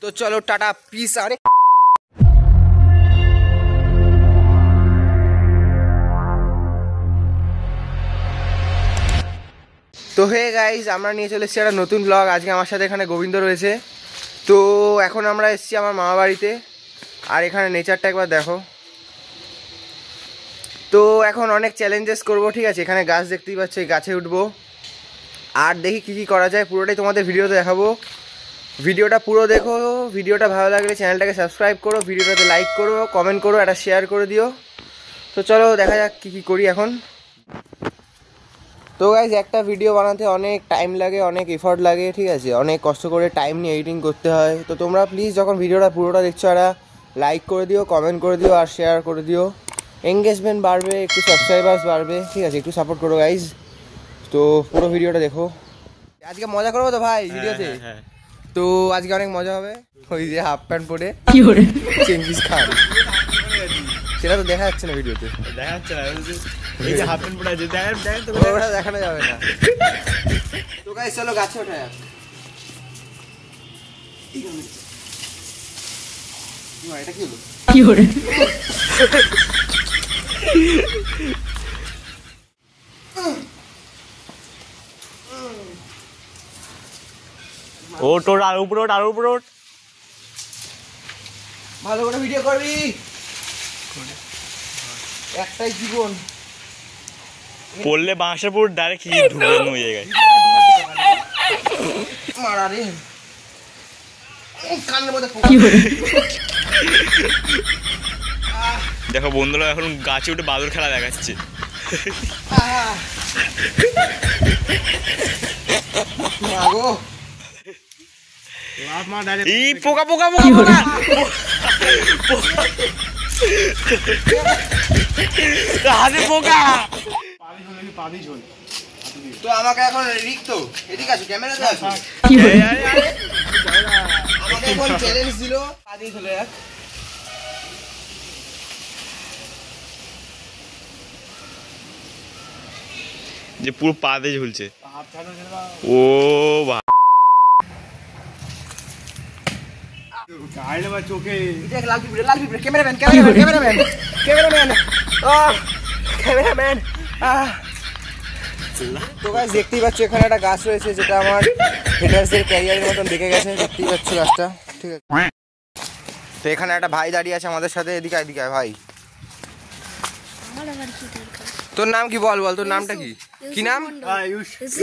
तो चलो टाटा पीस। अरे তো হে গাইস, আমরা নিয়ে চলে এসেছি একটা নতুন ব্লগ। আজকে আমার সাথে এখানে গোবিন্দ রয়েছে। তো এখন আমরা এসেছি আমার মামা বাড়িতে, আর এখানে নেচারটা একবার দেখো। তো এখন অনেক চ্যালেঞ্জেস করব, ঠিক আছে। এখানে গাছ দেখতেই পাচ্ছ, এই গাছে উঠবো আর দেখি কী কী করা যায়। পুরোটাই তোমাদের ভিডিওতে দেখাবো। ভিডিওটা পুরো দেখো। ভিডিওটা ভালো লাগলে চ্যানেলটাকে সাবস্ক্রাইব করো, ভিডিওটাতে লাইক করো, কমেন্ট করো, একটা শেয়ার করে দিও। তো চলো দেখা যাক কী কী করি এখন। তো গাইজ, একটা ভিডিও বানাতে অনেক টাইম লাগে, অনেক এফর্ট লাগে, ঠিক আছে। অনেক কষ্ট করে টাইম নিয়ে এডিটিং করতে হয়। তো তোমরা প্লিজ যখন ভিডিওটা পুরোটা দেখছো, একটা লাইক করে দিও, কমেন্ট করে দিও আর শেয়ার করে দিও। এঙ্গেজমেন্ট বাড়বে, একটু সাবস্ক্রাইবার্স বাড়বে, ঠিক আছে। একটু সাপোর্ট করো গাইজ। তো পুরো ভিডিওটা দেখো। আজকে মজা করবো তো ভাই ভিডিওতে। তো আজকে অনেক মজা হবে। ওই যে হাফ প্যান্ট পরে চেঙ্গিস খান, সেটা তো দেখা যাচ্ছে না ভিডিওতে। দেখা যাচ্ছে না, এই যে হাফ প্যান্ট পরে আছে, দেখ তো ওটা দেখানো যাবে না। তো গাইস চলো গাছে ওঠা যাক। এটা কি হলো? কি হলো? ও তোর আর উপরে ওঠ, আর উপরে ওঠ। ভালো করে ভিডিও করবি, একটাই জীবন। পড়লে বাঁশের পুর ডাইরেক্ট ঢুকে ওই জায়গায় মারা রে, কানের মধ্যে। দেখো বন্ধুরা, এখন গাছে উঠে বাদুর খেলা দেখাচ্ছে। এই পোকা পোকা পোকা পোকা, হাতে পোকা। তো আমাকে এখন রিক্ত এদিকে আছে, ক্যামেরাতে আছে। আমাকে এখন চ্যালেঞ্জ দিল, পানি চলে যাক। যে পুরো পা দিয়ে ঝুলছে। ও বা চোখে লাল পিঁপড়ে, লাল পিঁপড়ে। Cameraman, cameraman, cameraman, cameraman, cameraman. তো গাইস দেখতেই পাচ্ছ, এখানে একটা গাছ রয়েছে যেটা আমার হেটার্সদের ক্যারিয়ারের মতন দেখে গেছে। দেখতেই পাচ্ছ গাছটা, ঠিক আছে। তো এখানে একটা ভাই দাঁড়িয়ে আছে আমাদের সাথে। এদিকে এদিকে ভাই, তোর নাম কি? বল বল, তোর নামটা কি? কি নাম?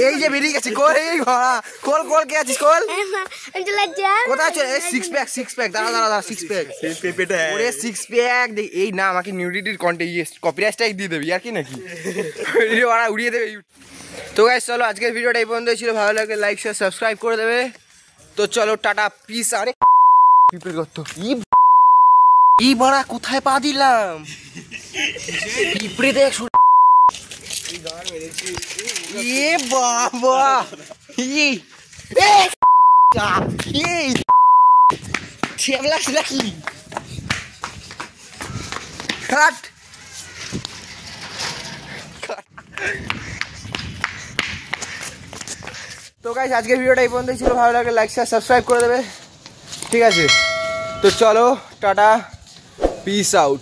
এই যে বেরিয়ে গেছে কোল। এই ঘোড়া কোল, কোল কে আছিস? কোল কোথায় আছে? Six pack, six pack. দাঁড়া দাঁড়া দাঁড়া, সিক্স প্যাক। ওরে সিক্স প্যাক। এই না, আমাকে নিউডিটির কন্টেন্ট কপিরাইট স্ট্রাইক দিয়ে দেবে আর কি নাকি? ওরা উড়িয়ে দেবে। তো গাইস চলো, আজকের ভিডিওটা এই পর্যন্তই ছিল। ভালো লাগলে লাইক শেয়ার সাবস্ক্রাইব করে দেবে। তো চলো টাটা পিস। আরে পিঁপড়ে গর্ত, ই বড়া কোথায় পা দিলাম? পিঁপড়ে দেখ, এ বাবা, তো গাইস আজকের ভিডিওটা এই পর্যন্তই ছিল। ভালো লাগলে লাইক শেয়ার সাবস্ক্রাইব করে দেবে, ঠিক আছে। তো চলো টাটা পিস আউট।